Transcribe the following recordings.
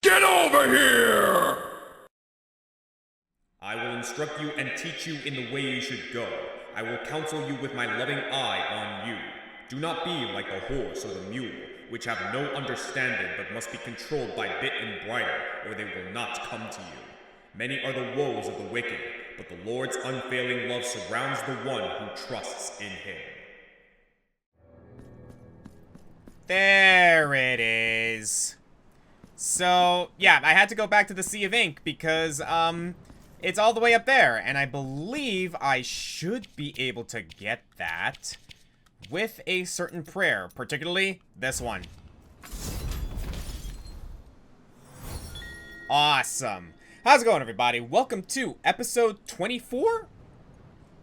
Get over here! I will instruct you and teach you in the way you should go. I will counsel you with my loving eye on you. Do not be like the horse or the mule, which have no understanding but must be controlled by bit and bridle, or they will not come to you. Many are the woes of the wicked, but the Lord's unfailing love surrounds the one who trusts in him. There it is. So, yeah, I had to go back to the Sea of Ink because, it's all the way up there, and I believe I should be able to get that with a certain prayer, particularly this one. Awesome. How's it going, everybody? Welcome to episode 24?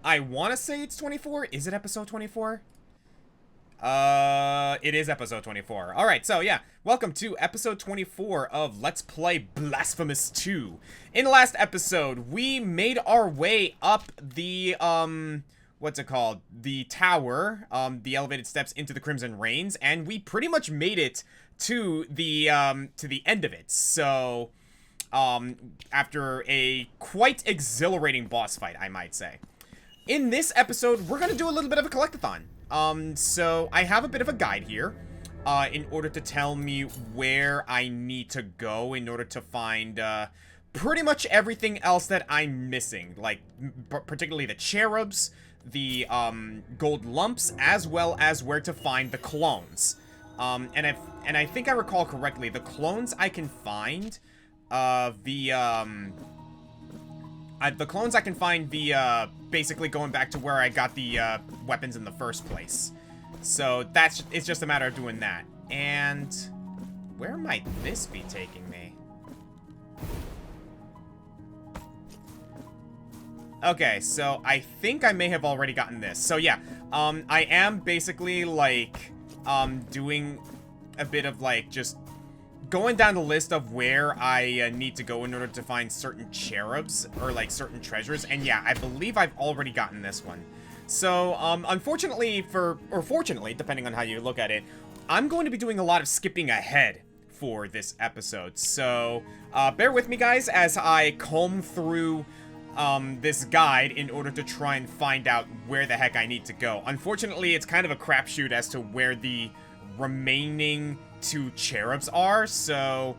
I want to say it's 24. Is it episode 24? It is episode 24. Alright, so yeah, welcome to episode 24 of Let's Play Blasphemous 2. In the last episode, we made our way up the, what's it called? The tower, the elevated steps into the Crimson Rains, and we pretty much made it to the end of it. So, after a quite exhilarating boss fight, I might say. In this episode, we're gonna do a little bit of a collectathon. So I have a bit of a guide here, in order to tell me where I need to go in order to find, pretty much everything else that I'm missing, like, particularly the cherubs, the, gold lumps, as well as where to find the clones. And I think I recall correctly, the clones I can find, the clones I can find via basically going back to where I got the weapons in the first place. So it's just a matter of doing that. And where might this be taking me? Okay, so I think I may have already gotten this. So yeah, I am basically like doing a bit of like just going down the list of where I need to go in order to find certain cherubs, or like certain treasures, and yeah, I believe I've already gotten this one. So, unfortunately or fortunately, depending on how you look at it, I'm going to be doing a lot of skipping ahead for this episode, so, bear with me guys as I comb through, this guide in order to try and find out where the heck I need to go. Unfortunately, it's kind of a crapshoot as to where the remaining two cherubs are, so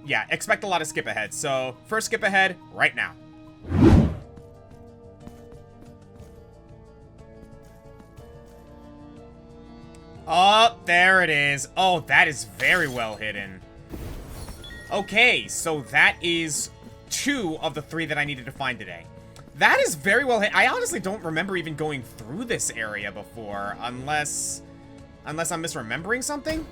yeah, expect a lot of skip ahead. So first skip ahead right now. Oh, there it is. Oh, that is very well hidden. Okay, so that is 2 of the 3 that I needed to find today. That is very well hidden. I honestly don't remember even going through this area before, unless I'm misremembering something?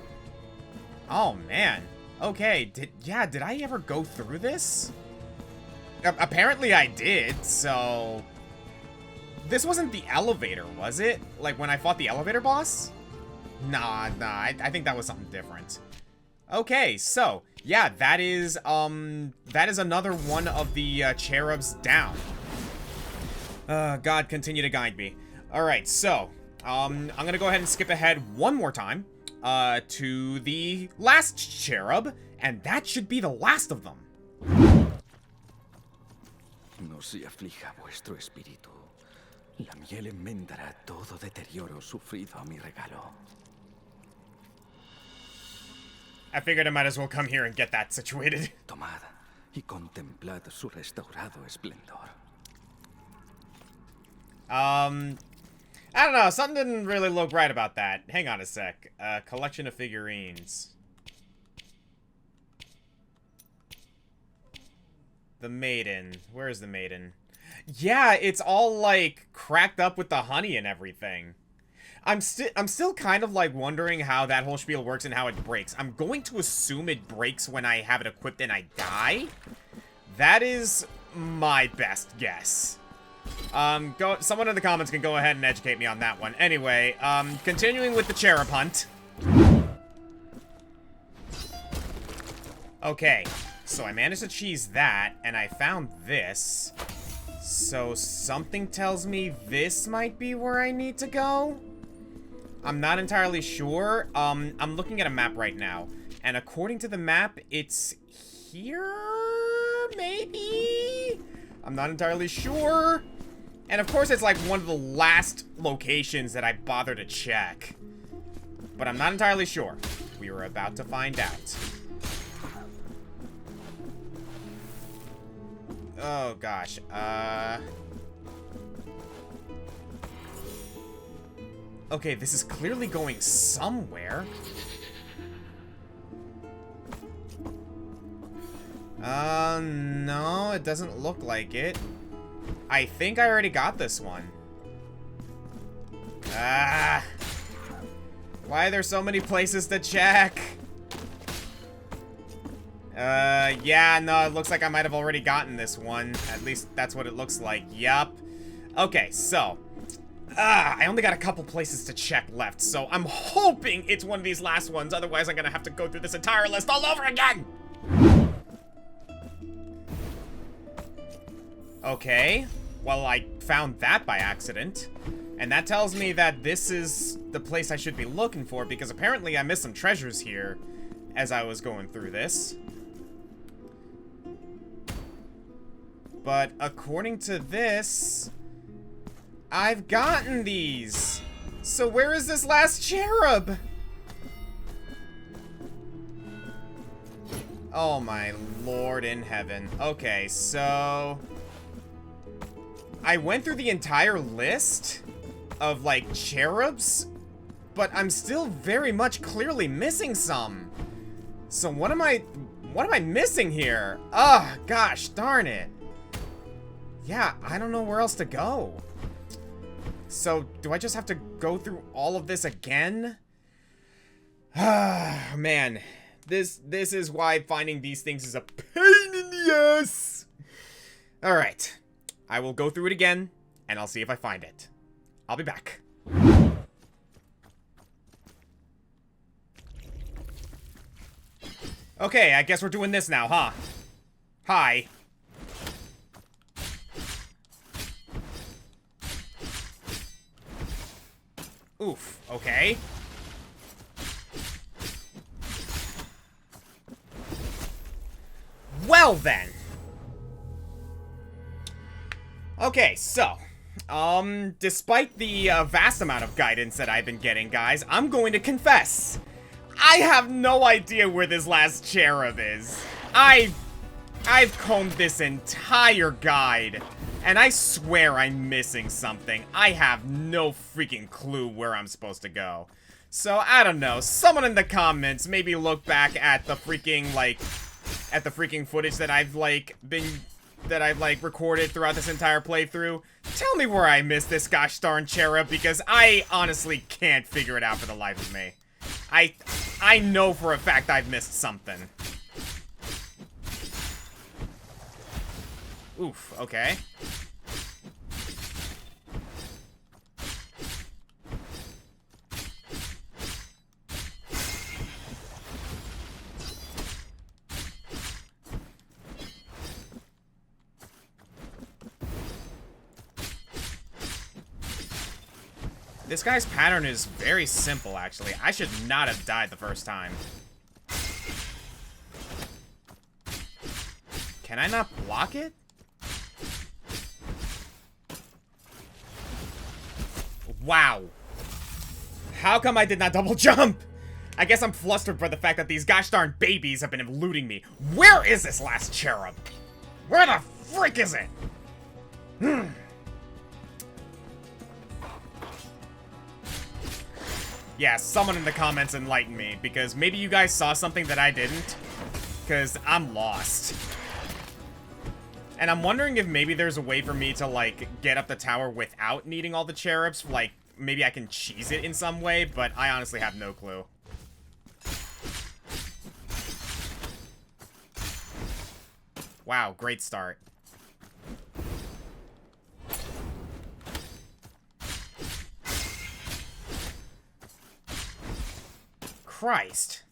Oh, man. Okay, did I ever go through this? Apparently I did, so... This wasn't the elevator, was it? Like, when I fought the elevator boss? Nah, I think that was something different. Okay, so, yeah, that is another one of the, cherubs down. God, continue to guide me. Alright, so, I'm gonna go ahead and skip ahead one more time. To the last cherub, and that should be the last of them. No se aflija vuestro espíritu. La miel enmendará todo deterioro sufrido a mi regalo. I figured I might as well come here and get that situated. Tomad y contemplad su restaurado esplendor. I don't know, something didn't really look right about that. Hang on a sec. Collection of figurines. The maiden. Where is the maiden? Yeah, it's all, like, cracked up with the honey and everything. I'm still kind of, like, wondering how that whole spiel works and how it breaks. I'm going to assume it breaks when I have it equipped and I die. That is my best guess. Someone in the comments can go ahead and educate me on that one. Anyway, continuing with the cherub hunt. Okay, so I managed to cheese that, and I found this. So something tells me this might be where I need to go? I'm not entirely sure. I'm looking at a map right now, and according to the map, it's here? Maybe? I'm not entirely sure. And of course, it's like one of the last locations that I bother to check. But I'm not entirely sure. We were about to find out. Oh, gosh. Okay, this is clearly going somewhere. No, it doesn't look like it. I think I already got this one. Ah. Why are there so many places to check? Yeah, no, it looks like I might have already gotten this one. At least that's what it looks like. Yup. Okay, so. I only got a couple places to check left, so I'm hoping it's one of these last ones. Otherwise, I'm gonna have to go through this entire list all over again! Okay. Well, I found that by accident. And that tells me that this is the place I should be looking for, because apparently I missed some treasures here as I was going through this. But according to this, I've gotten these. So where is this last cherub? Oh my lord in heaven. Okay, so I went through the entire list of, like, cherubs, but I'm still very much clearly missing some. So what am I missing here? Ah, gosh, darn it. Yeah, I don't know where else to go. So, do I just have to go through all of this again? Ah, man. This is why finding these things is a pain in the ass. Alright. I will go through it again, and I'll see if I find it. I'll be back. Okay, I guess we're doing this now, huh? Hi. Oof, okay. Well then. Okay, so, despite the vast amount of guidance that I've been getting, guys, I'm going to confess. I have no idea where this last cherub is. I've combed this entire guide, and I swear I'm missing something. I have no freaking clue where I'm supposed to go. So, I don't know. Someone in the comments maybe look back at the freaking, like, footage that I've recorded throughout this entire playthrough. Tell me where I missed this gosh darn cherub, because I honestly can't figure it out for the life of me. I know for a fact I've missed something. Oof, okay. This guy's pattern is very simple, actually. I should not have died the first time. Can I not block it? Wow. How come I did not double jump? I guess I'm flustered by the fact that these gosh darn babies have been eluding me. Where is this last cherub? Where the frick is it? Yeah, someone in the comments enlighten me, because maybe you guys saw something that I didn't, because I'm lost. And I'm wondering if maybe there's a way for me to, like, get up the tower without needing all the cherubs. Like, maybe I can cheese it in some way, but I honestly have no clue. Wow, great start. Christ.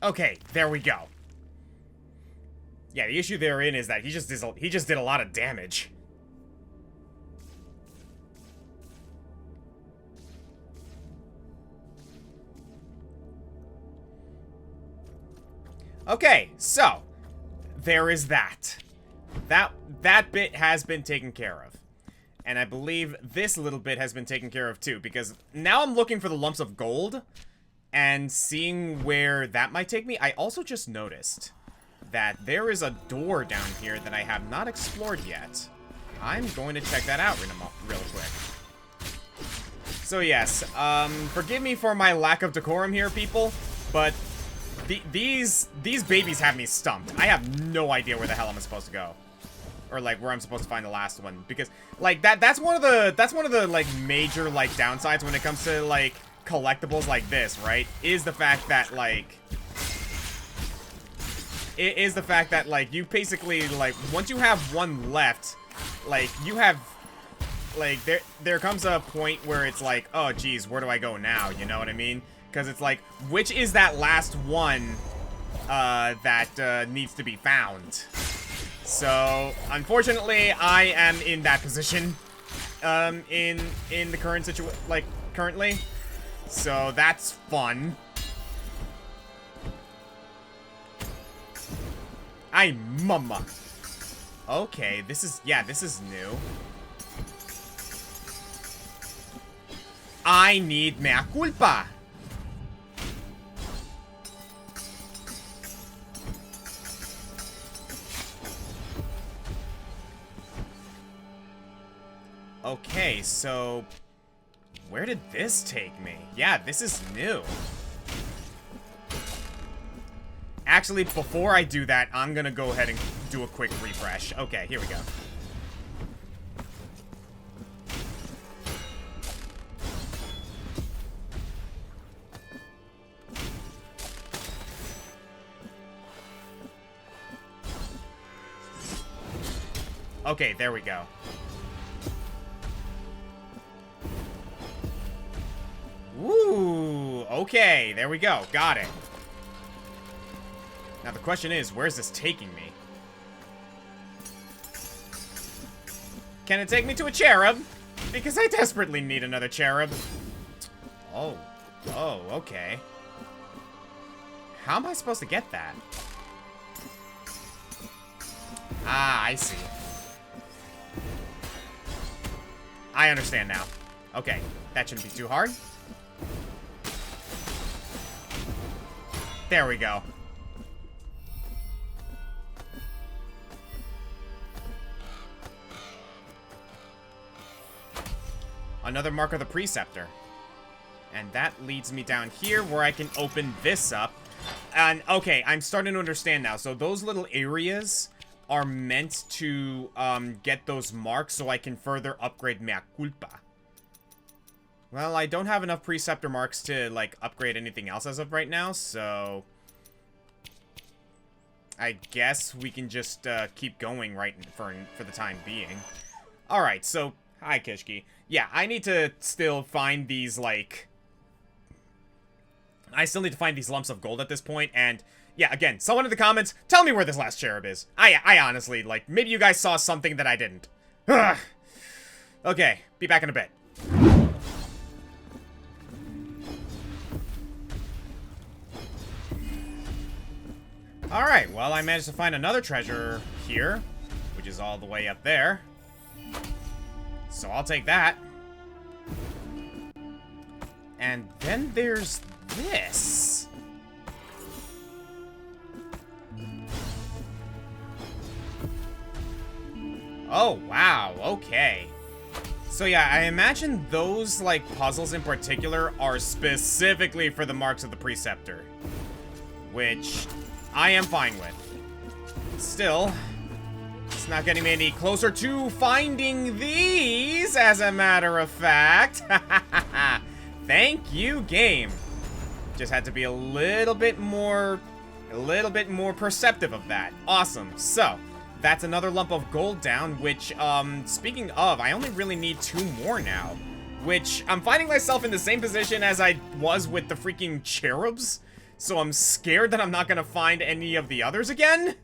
Okay, there we go. Yeah, the issue therein is that he just did a lot of damage. Okay, so there is that. That bit has been taken care of. And I believe this little bit has been taken care of too, because now I'm looking for the lumps of gold and seeing where that might take me. I also just noticed that there is a door down here that I have not explored yet. I'm going to check that out real quick. So yes, forgive me for my lack of decorum here, people, but these babies have me stumped. I have no idea where the hell I'm supposed to go. Or like where I'm supposed to find the last one, because like that's one of the like major like downsides when it comes to like collectibles like this, right? Is the fact that like you basically like once you have one left, like you have like there comes a point where it's like, oh geez, where do I go now? You know what I mean? Because it's like, which is that last one that needs to be found? So, unfortunately, I am in that position, in the current situation, like, currently. So, that's fun. Ay, mama. Okay, this is new. I need mea culpa. Okay, so where did this take me? Yeah, this is new. Actually, before I do that, I'm gonna go ahead and do a quick refresh. Okay, here we go. Okay, there we go. Ooh, okay, there we go. Got it. Now the question is, where's this taking me? Can it take me to a cherub? Because I desperately need another cherub. Oh, okay. How am I supposed to get that? Ah, I see. I understand now. Okay, that shouldn't be too hard. There we go. Another mark of the Preceptor. And that leads me down here where I can open this up. And, okay, I'm starting to understand now. So those little areas are meant to get those marks so I can further upgrade mea culpa. Well, I don't have enough Preceptor marks to, like, upgrade anything else as of right now, so I guess we can just keep going right for the time being. Alright, so, hi, Kishki. Yeah, I need to still find these, like, I still need to find these lumps of gold at this point, and yeah, again, someone in the comments, tell me where this last cherub is. I honestly, like, maybe you guys saw something that I didn't. Ugh. Okay, be back in a bit. Alright, well, I managed to find another treasure here, which is all the way up there. So I'll take that. And then there's this. Oh, wow, okay. So yeah, I imagine those, like, puzzles in particular are specifically for the marks of the Preceptor. Which I am fine with. Still, it's not getting me any closer to finding these, as a matter of fact. Thank you, game. Just had to be a little bit more perceptive of that. Awesome. So, that's another lump of gold down, which, speaking of, I only really need 2 more now. Which, I'm finding myself in the same position as I was with the freaking cherubs. so I'm scared that I'm not gonna find any of the others again.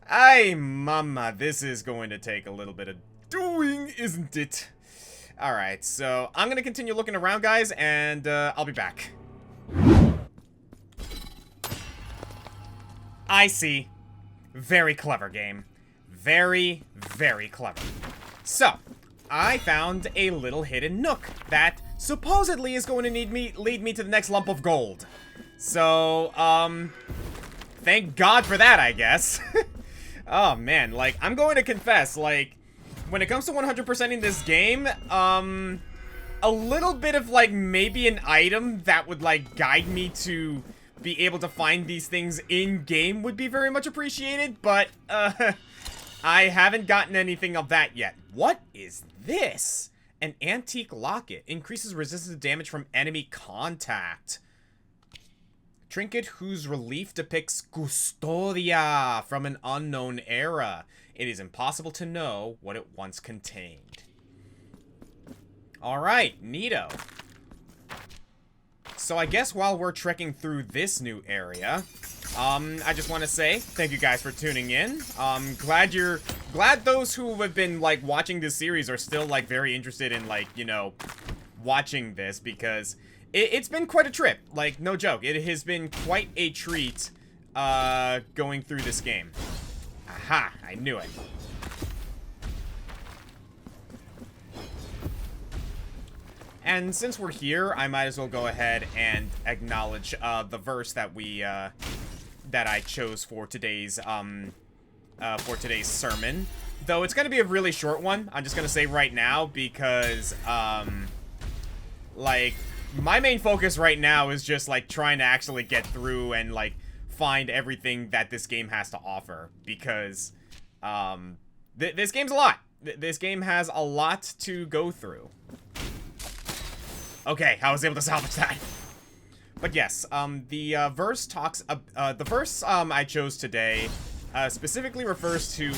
Ay, mama, this is going to take a little bit of doing, isn't it? Alright, so I'm gonna continue looking around, guys, and I'll be back. I see. Very clever game. Very, very clever. So, I found a little hidden nook that supposedly is going to lead me to the next lump of gold. So, thank God for that, I guess. Oh, man, like, I'm going to confess, like, when it comes to 100%ing this game, a little bit of, like, maybe an item that would, like, guide me to be able to find these things in-game would be very much appreciated, but, I haven't gotten anything of that yet. What is this? An antique locket. Increases resistance to damage from enemy contact. Trinket whose relief depicts Custodia from an unknown era. It is impossible to know what it once contained. Alright, neato. So I guess while we're trekking through this new area, I just want to say thank you guys for tuning in. Glad those who have been, like, watching this series are still, like, very interested in, like, you know, watching this, because it's been quite a trip. Like, no joke. It has been quite a treat, going through this game. Aha, I knew it. And since we're here, I might as well go ahead and acknowledge, the verse that we, that I chose for today's sermon. Though it's gonna be a really short one, I'm just gonna say right now, because, like, my main focus right now is just, like, trying to actually get through and, like, find everything that this game has to offer, because, this game's a lot. This game has a lot to go through. Okay, I was able to salvage that. But yes, the verse talks, the verse, I chose today, specifically refers to,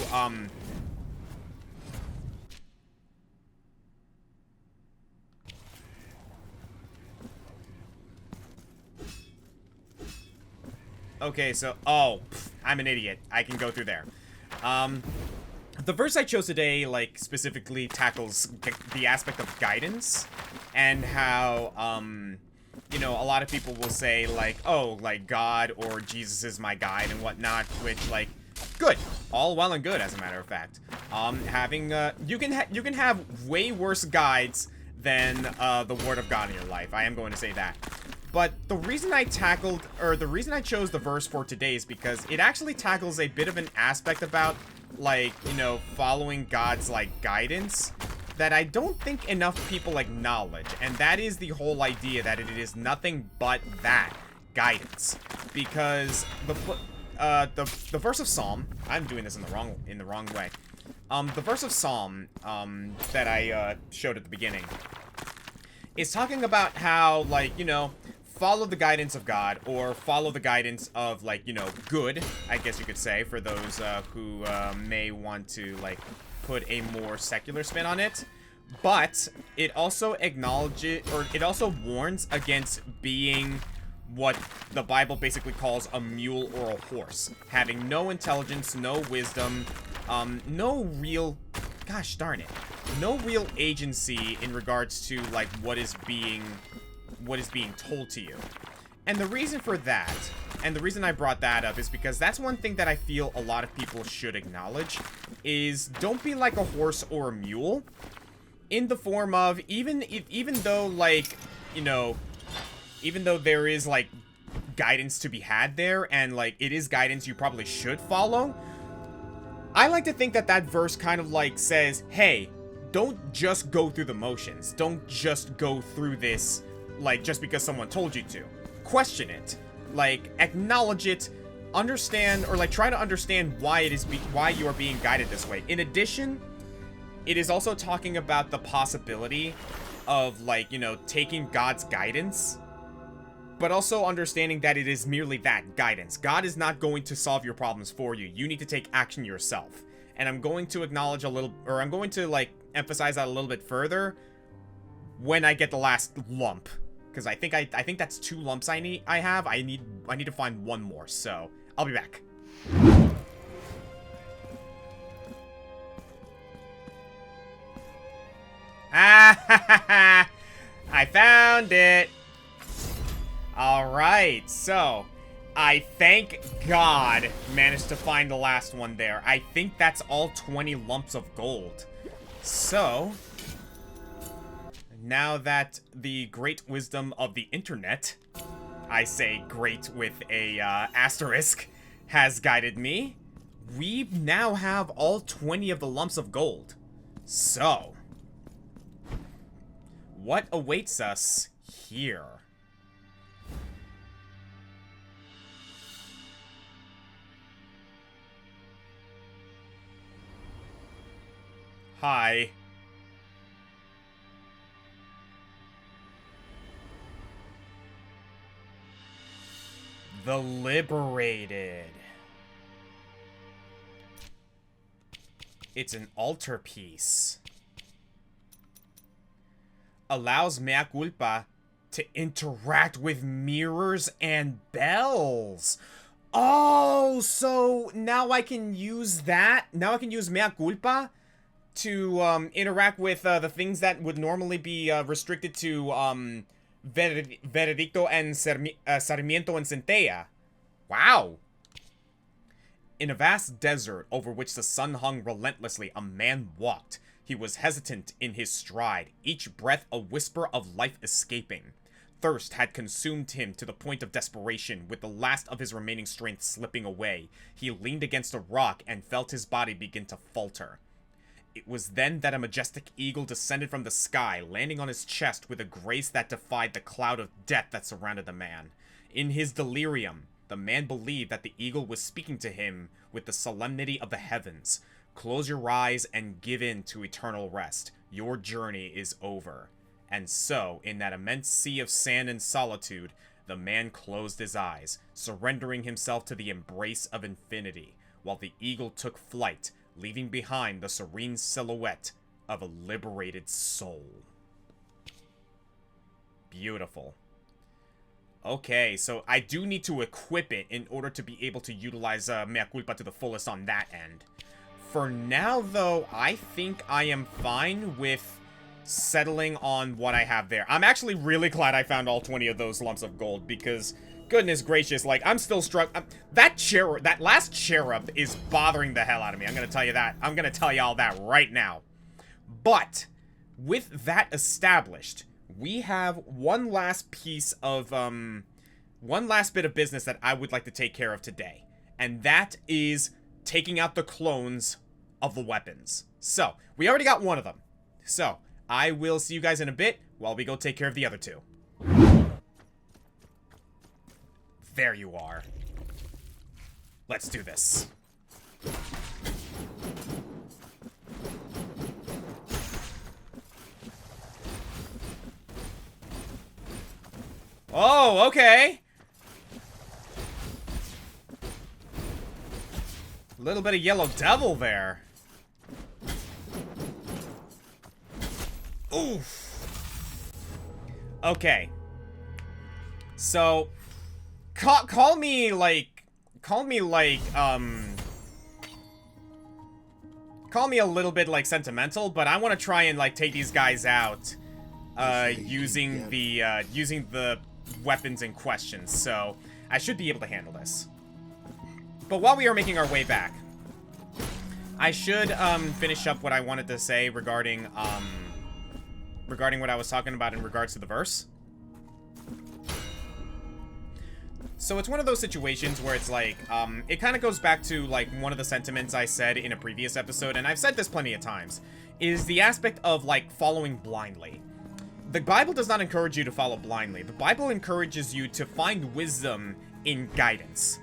okay, so, I'm an idiot. I can go through there. The verse I chose today, like, specifically tackles the aspect of guidance, and how, you know, a lot of people will say, like, oh, like, God or Jesus is my guide and whatnot, which, like, good. All well and good, as a matter of fact. Having, you can have way worse guides than, the Word of God in your life. I am going to say that. But the reason I chose the verse for today is because it actually tackles a bit of an aspect about, like, you know, following God's, like, guidance that I don't think enough people acknowledge, and that is the whole idea that it is nothing but that, guidance. Because the verse of Psalm, I'm doing this in the wrong way. The verse of Psalm that I showed at the beginning is talking about how, like, you know, follow the guidance of God, or follow the guidance of, like, you know, good, I guess you could say, for those who may want to, like, put a more secular spin on it. But it also acknowledges, or it also warns against being what the Bible basically calls a mule or a horse, having no intelligence, no wisdom, no real, gosh darn it, no real agency in regards to, like, what is being told to you. And the reason for that, and the reason I brought that up, is because that's one thing that I feel a lot of people should acknowledge, is don't be like a horse or a mule, in the form of, even though, like, you know, even though there is, like, guidance to be had there, and, like, it is guidance you probably should follow, I like to think that that verse kind of, like, says, hey, don't just go through the motions. Don't just go through this, like, just because someone told you to. Question it. Like, acknowledge it, understand, or, like, try to understand why you are being guided this way. In addition, it is also talking about the possibility of, like, you know, taking God's guidance, but also understanding that it is merely that, guidance. God is not going to solve your problems for you. You need to take action yourself. And I'm going to acknowledge a little, or I'm going to, like, emphasize that a little bit further when I get the last lump Because I think that's 2 lumps I need to find 1 more, so I'll be back. Ah, I found it. Alright, so I, thank God, managed to find the last one there. I think that's all 20 lumps of gold. So, now that the great wisdom of the internet, I say great with a asterisk, has guided me, we now have all 20 of the lumps of gold. So, what awaits us here? Hi. The Liberated. It's an altarpiece. Allows Mea Culpa to interact with mirrors and bells. Oh, so now I can use that? Now I can use Mea Culpa to interact with the things that would normally be restricted to Veredicto and Sarmiento and Centella. Wow. In a vast desert over which the sun hung relentlessly, a man walked. He was hesitant in his stride, each breath a whisper of life escaping. Thirst had consumed him to the point of desperation, with the last of his remaining strength slipping away. He leaned against a rock and felt his body begin to falter. It was then that a majestic eagle descended from the sky, landing on his chest with a grace that defied the cloud of death that surrounded the man. In his delirium, the man believed that the eagle was speaking to him with the solemnity of the heavens. Close your eyes and give in to eternal rest. Your journey is over. And so, in that immense sea of sand and solitude, the man closed his eyes, surrendering himself to the embrace of infinity, while the eagle took flight, leaving behind the serene silhouette of a liberated soul. Beautiful. Okay, so I do need to equip it in order to be able to utilize Mea Culpa to the fullest on that end. For now, though, I think I am fine with settling on what I have there. I'm actually really glad I found all 20 of those lumps of gold, because goodness gracious, like, I'm still struck. That last cherub is bothering the hell out of me. I'm gonna tell you that. I'm gonna tell you all that right now. But with that established, we have one last piece of, one last bit of business that I would like to take care of today. And that is taking out the clones of the weapons. So, we already got one of them. So, I will see you guys in a bit while we go take care of the other 2. There you are. Let's do this. Oh, okay. A little bit of Yellow Devil there. Oof. Okay. So, call me a little bit, like, sentimental, but I want to try and, like, take these guys out, using the weapons in question, so I should be able to handle this. But while we are making our way back, I should, finish up what I wanted to say regarding what I was talking about in regards to the verse. So it's one of those situations where it's like, it kind of goes back to, like, one of the sentiments I said in a previous episode, and I've said this plenty of times, is the aspect of, like, following blindly. The Bible does not encourage you to follow blindly. The Bible encourages you to find wisdom in guidance.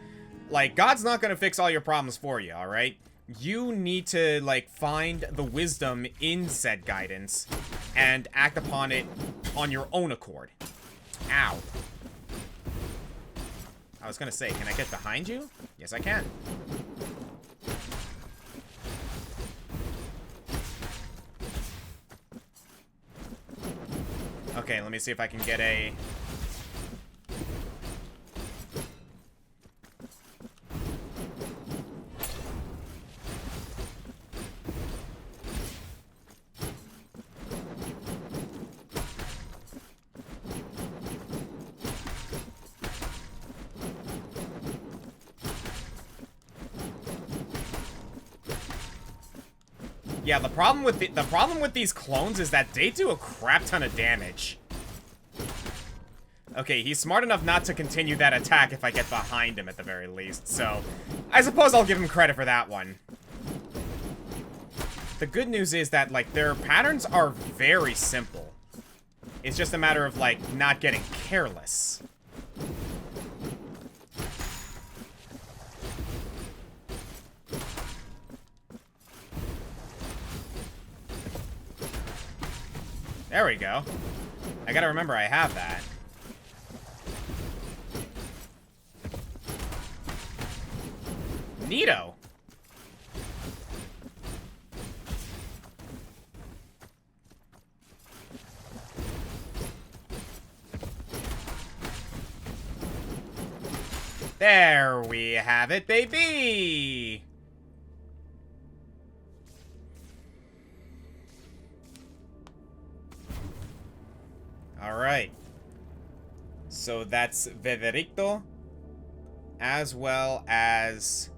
Like, God's not going to fix all your problems for you, alright? You need to, like, find the wisdom in said guidance and act upon it on your own accord. Ow. I was gonna say, can I get behind you? Yes, I can. Okay, let me see if I can get a... Yeah, the problem with these clones is that they do a crap ton of damage. Okay, he's smart enough not to continue that attack if I get behind him at the very least, so I suppose I'll give him credit for that one. The good news is that, like, their patterns are very simple. It's just a matter of, like, not getting careless. There we go. I gotta remember I have that. Neato. There we have it, baby! Alright. So that's Vevericto, as well as...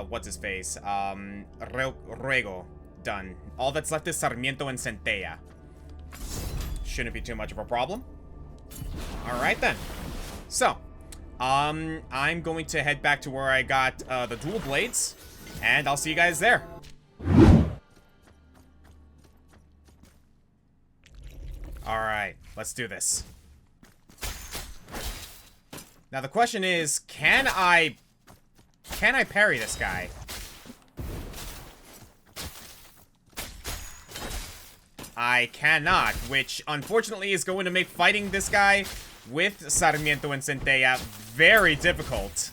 what's his face? Ruego. Done. All that's left is Sarmiento and Centella. Shouldn't be too much of a problem. Alright then. So, I'm going to head back to where I got the dual blades, and I'll see you guys there. Alright, let's do this. Now the question is, can I parry this guy? I cannot, which unfortunately is going to make fighting this guy with Sarmiento and Centella very difficult.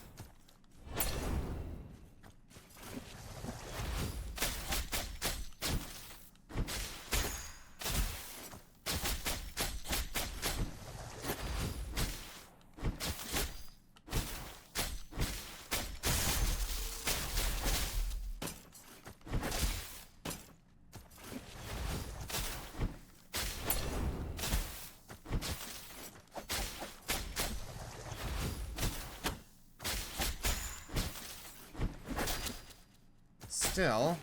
Still,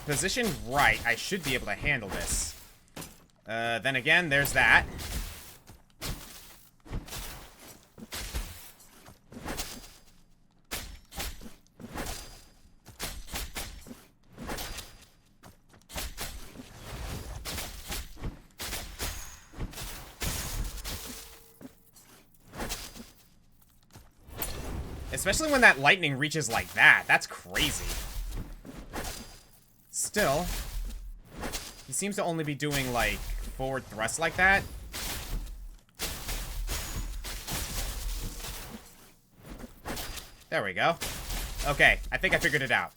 positioned right, I should be able to handle this. Then again, there's that. Especially when that lightning reaches like that. That's crazy. Still, he seems to only be doing, like, forward thrusts like that. There we go. Okay, I think I figured it out.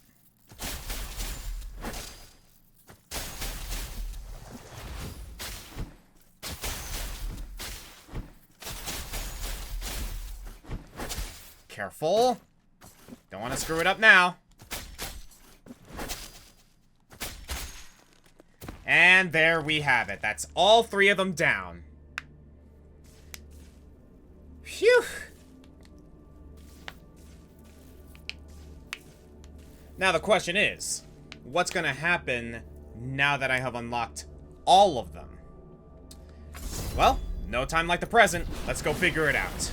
Careful. Don't want to screw it up now. And there we have it. That's all three of them down. Phew. Now the question is, what's going to happen now that I have unlocked all of them? Well, no time like the present. Let's go figure it out.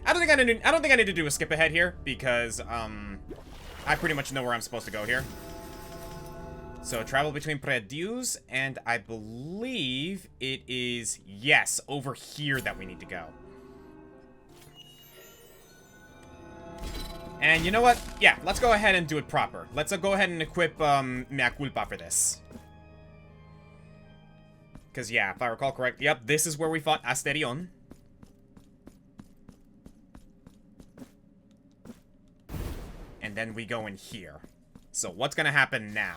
I don't think I need to do a skip ahead here, because, I pretty much know where I'm supposed to go here. So, travel between Predius, and I believe it is, yes, over here that we need to go. And you know what? Yeah, let's go ahead and do it proper. Let's go ahead and equip, Mea Culpa for this. Because, yeah, if I recall correctly, yep, this is where we fought Asterion. And then we go in here. So what's gonna happen now?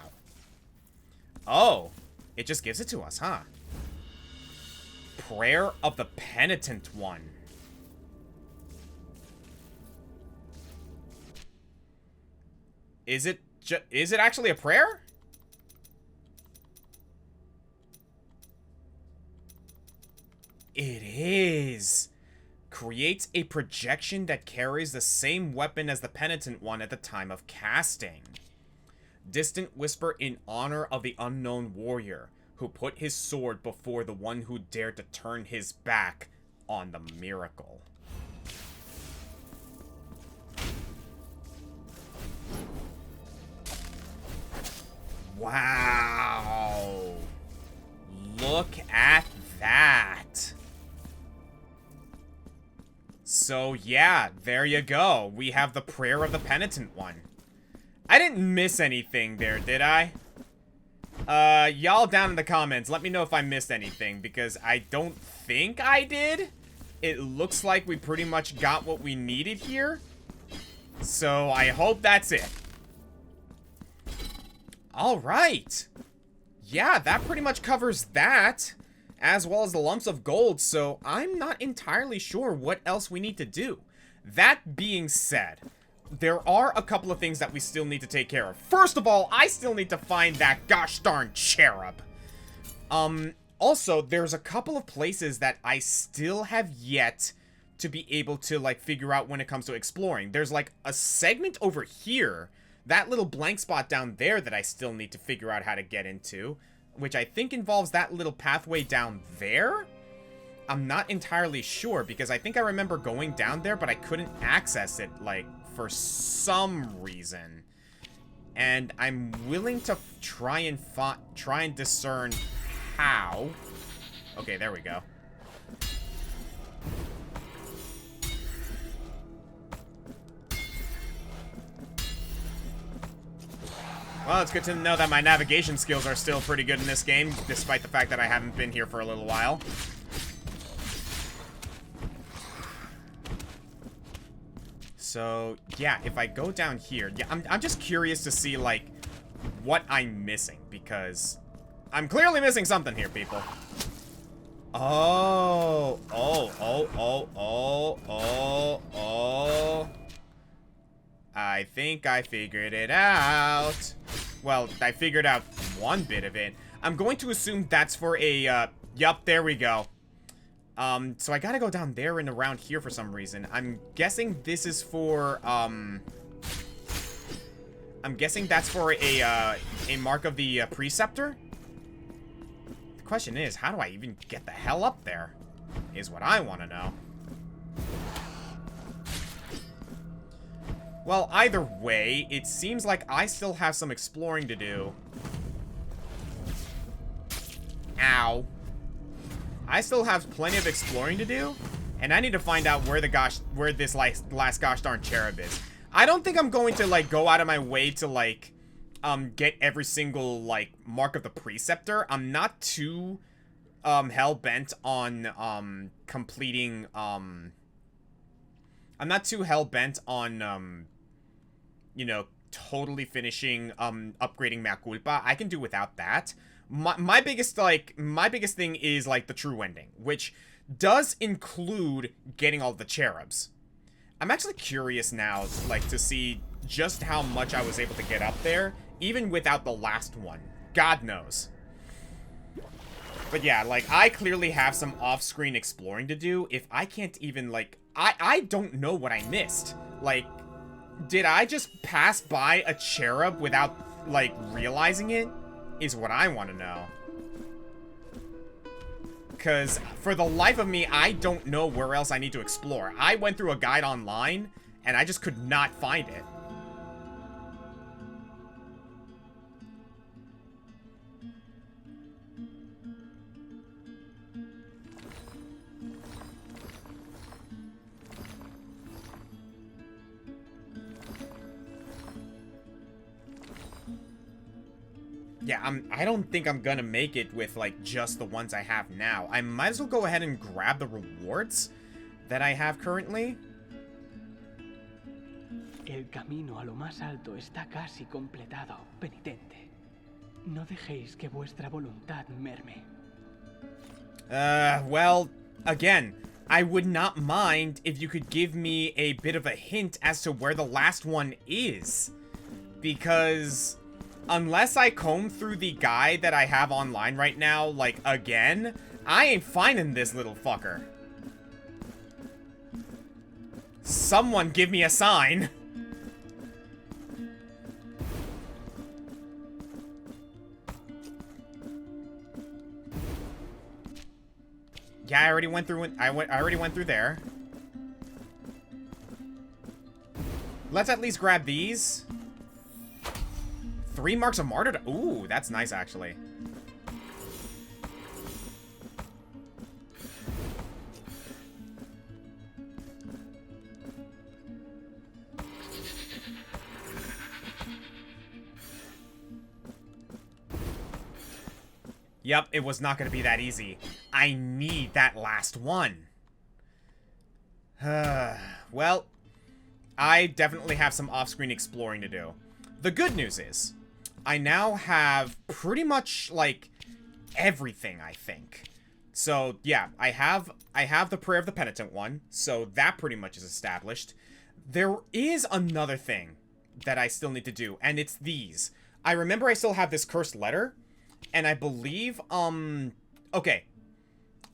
Oh, It just gives it to us, huh? Prayer of the Penitent One. Is it actually a prayer? It is. Creates a projection that carries the same weapon as the Penitent One at the time of casting. Distant whisper in honor of the unknown warrior who put his sword before the one who dared to turn his back on the miracle. Wow. Look at that. So yeah, there you go. We have the Prayer of the Penitent One. I didn't miss anything there, did I? Y'all down in the comments, let me know if I missed anything, because I don't think I did. It looks like we pretty much got what we needed here. So I hope that's it. Alright. Yeah, that pretty much covers that, as well as the lumps of gold, so I'm not entirely sure what else we need to do. That being said, there are a couple of things that we still need to take care of. First of all, I still need to find that gosh darn cherub. Also, there's a couple of places that I still have yet to be able to, like, figure out when it comes to exploring. There's, like, a segment over here, that little blank spot down there that I still need to figure out how to get into, which I think involves that little pathway down there? I'm not entirely sure, because I think I remember going down there, but I couldn't access it, like, for some reason. And I'm willing to try and discern how. Okay, there we go. Well, it's good to know that my navigation skills are still pretty good in this game, despite the fact that I haven't been here for a little while. So, yeah, if I go down here, yeah, I'm just curious to see, like, what I'm missing, because I'm clearly missing something here, people. Oh. I think I figured it out. Well, I figured out one bit of it. I'm going to assume that's for a, yup, there we go. So I gotta go down there and around here for some reason. I'm guessing this is for, I'm guessing that's for a mark of the, Preceptor? The question is, how do I even get the hell up there? Is what I want to know. Well, either way, it seems like I still have some exploring to do. Ow. I still have plenty of exploring to do, and I need to find out where this last gosh darn cherub is. I don't think I'm going to, like, go out of my way to, like, get every single, like, mark of the Preceptor. I'm not too, hell-bent on, completing, I'm not too hell-bent on, you know, totally finishing, upgrading Mea Culpa. I can do without that. My biggest thing is, like, the true ending, which does include getting all the cherubs. I'm actually curious now, like, to see just how much I was able to get up there, even without the last one. God knows. But yeah, like, I clearly have some off-screen exploring to do. If I can't even, like, I don't know what I missed. Like, did I just pass by a cherub without, like, realizing it? Is what I want to know. Because, for the life of me, I don't know where else I need to explore. I went through a guide online, and I just could not find it. Yeah, I don't think I'm gonna make it with, like, just the ones I have now. I might as well go ahead and grab the rewards that I have currently. El camino a lo más alto está casi completado, penitente. No dejéis que vuestra voluntad merme. Well, again, I would not mind if you could give me a bit of a hint as to where the last one is. Because unless I comb through the guide that I have online right now, like, again, I ain't finding this little fucker. Someone give me a sign. Yeah, I already went through. I already went through there. Let's at least grab these. 3 marks of martyrdom. Ooh, that's nice, actually. Yep, it was not going to be that easy. I need that last one. Well, I definitely have some off-screen exploring to do. The good news is, I now have pretty much, like, everything, I think. So, yeah, I have the Prayer of the Penitent one, so that pretty much is established. There is another thing that I still need to do, and it's these. I remember I still have this cursed letter, and I believe, okay.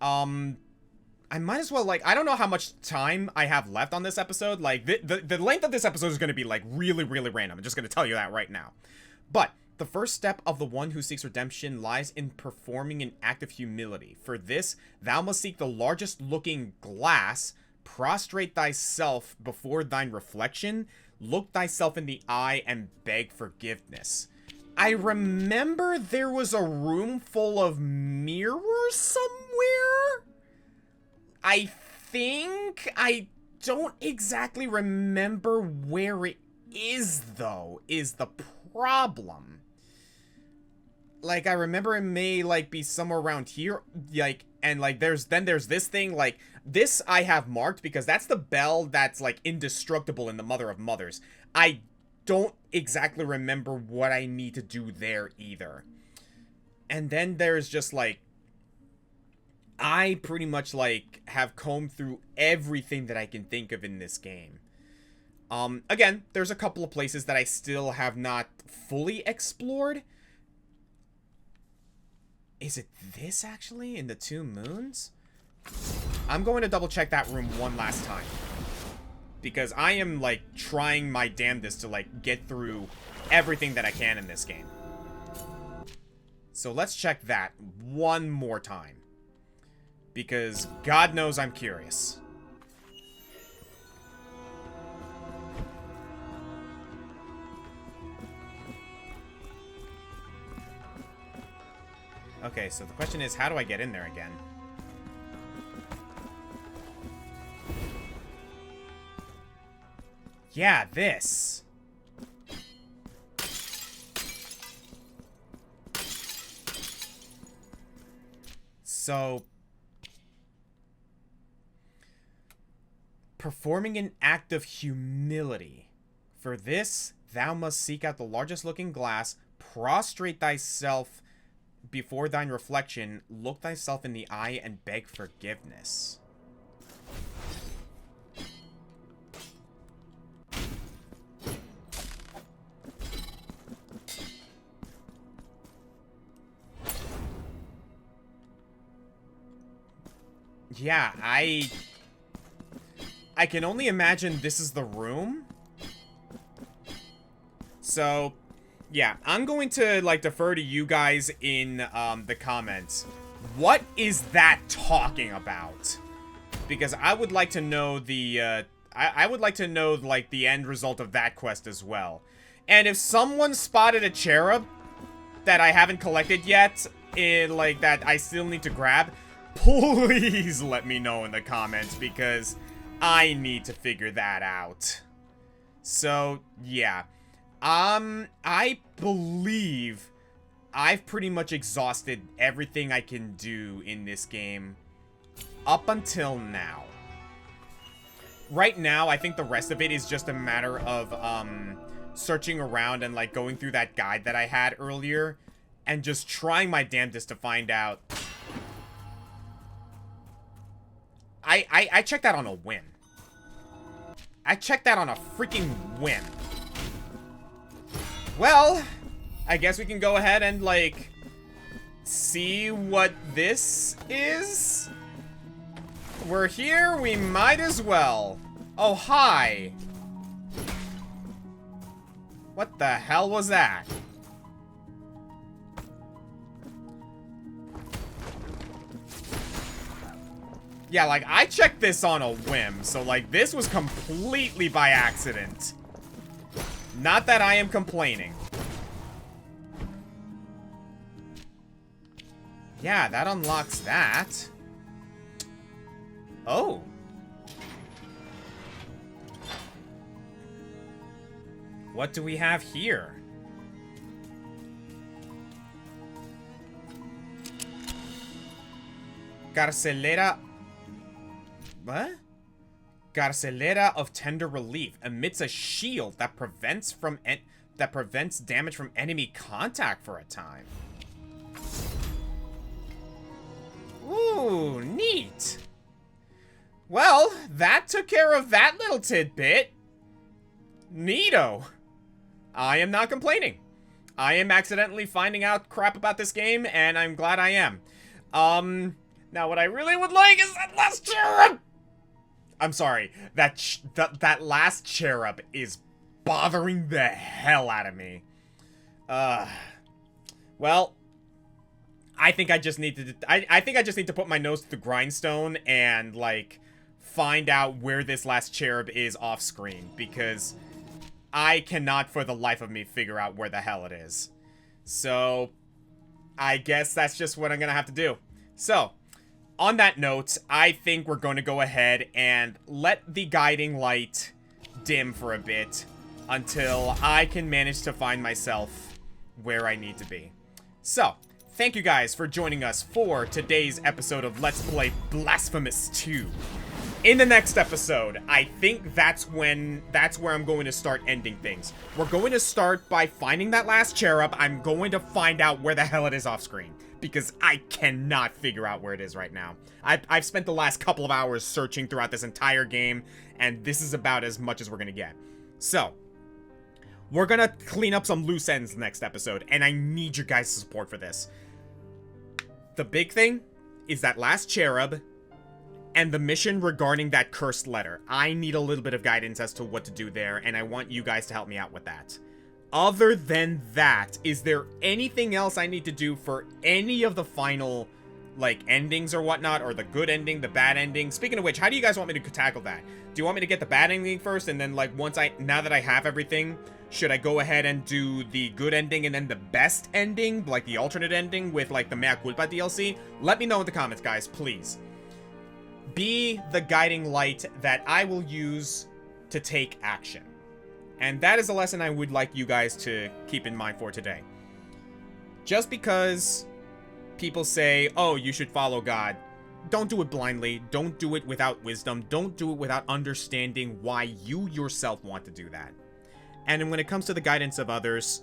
I might as well, like, I don't know how much time I have left on this episode. Like, the length of this episode is going to be, like, really, really random. I'm just going to tell you that right now. But the first step of the one who seeks redemption lies in performing an act of humility. For this, thou must seek the largest looking glass, prostrate thyself before thine reflection, look thyself in the eye, and beg forgiveness. I remember there was a room full of mirrors somewhere. I think I don't exactly remember where it is, though, is the problem. Like, I remember it may, like, be somewhere around here, like, and, like, there's this thing, like, this I have marked because that's the bell that's, like, indestructible in the Mother of Mothers. I don't exactly remember what I need to do there either. And then there's just, like, I pretty much, like, have combed through everything that I can think of in this game. Again, there's a couple of places that I still have not fully explored. Is it this, actually, in the 2 moons? I'm going to double check that room one last time. Because I am, like, trying my damnedest to, like, get through everything that I can in this game. So let's check that one more time. Because God knows I'm curious. Okay, so the question is, how do I get in there again? Yeah, this. So, performing an act of humility. For this, thou must seek out the largest looking glass, prostrate thyself before thine reflection, look thyself in the eye, and beg forgiveness. Yeah, I can only imagine this is the room. So, yeah, I'm going to, like, defer to you guys in the comments. What is that talking about? Because I would like to know the, I would like to know, like, the end result of that quest as well. And if someone spotted a cherub that I haven't collected yet, like, that I still need to grab, please let me know in the comments, because I need to figure that out. So, yeah. I believe I've pretty much exhausted everything I can do in this game up until now. Right now, I think the rest of it is just a matter of, searching around and, like, going through that guide that I had earlier and just trying my damnedest to find out. I checked that on a whim. I checked that on a freaking whim. Well, I guess we can go ahead and, like, see what this is? We're here, we might as well. Oh, hi. What the hell was that? Yeah, like, I checked this on a whim, so, like, this was completely by accident. Not that I am complaining. Yeah, that unlocks that. Oh. What do we have here? Carcelera. What? Carcelera of Tender Relief emits a shield that prevents damage from enemy contact for a time. Ooh, neat. Well, that took care of that little tidbit. Neato. I am not complaining. I am accidentally finding out crap about this game, and I'm glad I am. Now what I really would like is that last cherub! I'm sorry, that last cherub is bothering the hell out of me. Well, I think I just need to, I think I just need to put my nose to the grindstone and, like, find out where this last cherub is off screen, because I cannot for the life of me figure out where the hell it is. So, I guess that's just what I'm gonna have to do. So, on that note, I think we're going to go ahead and let the guiding light dim for a bit until I can manage to find myself where I need to be. So, thank you guys for joining us for today's episode of Let's Play Blasphemous 2. In the next episode, I think that's where I'm going to start ending things. We're going to start by finding that last cherub. I'm going to find out where the hell it is off screen, because I cannot figure out where it is right now. I've spent the last couple of hours searching throughout this entire game, and this is about as much as we're gonna get. So, we're gonna clean up some loose ends next episode, and I need your guys' support for this. The big thing is that last cherub and the mission regarding that cursed letter. I need a little bit of guidance as to what to do there, and I want you guys to help me out with that. Other than that, is there anything else I need to do for any of the final, like, endings or whatnot? Or the good ending, the bad ending? Speaking of which, how do you guys want me to tackle that? Do you want me to get the bad ending first, and then, like, now that I have everything, should I go ahead and do the good ending and then the best ending? Like, the alternate ending with, like, the Mea Culpa DLC? Let me know in the comments, guys, please. Be the guiding light that I will use to take action. And that is a lesson I would like you guys to keep in mind for today. Just because people say, oh, you should follow God, don't do it blindly. Don't do it without wisdom. Don't do it without understanding why you yourself want to do that. And when it comes to the guidance of others,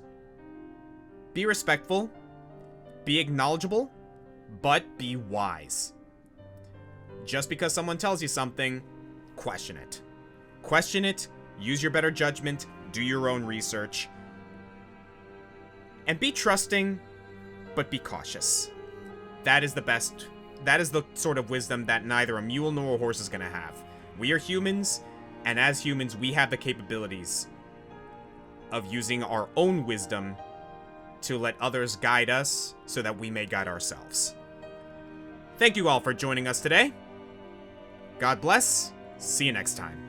be respectful, be acknowledgeable, but be wise. Just because someone tells you something, question it. Question it, use your better judgment, do your own research, and be trusting, but be cautious. That is the best, that is the sort of wisdom that neither a mule nor a horse is gonna have. We are humans, and as humans, we have the capabilities of using our own wisdom to let others guide us so that we may guide ourselves. Thank you all for joining us today. God bless. See you next time.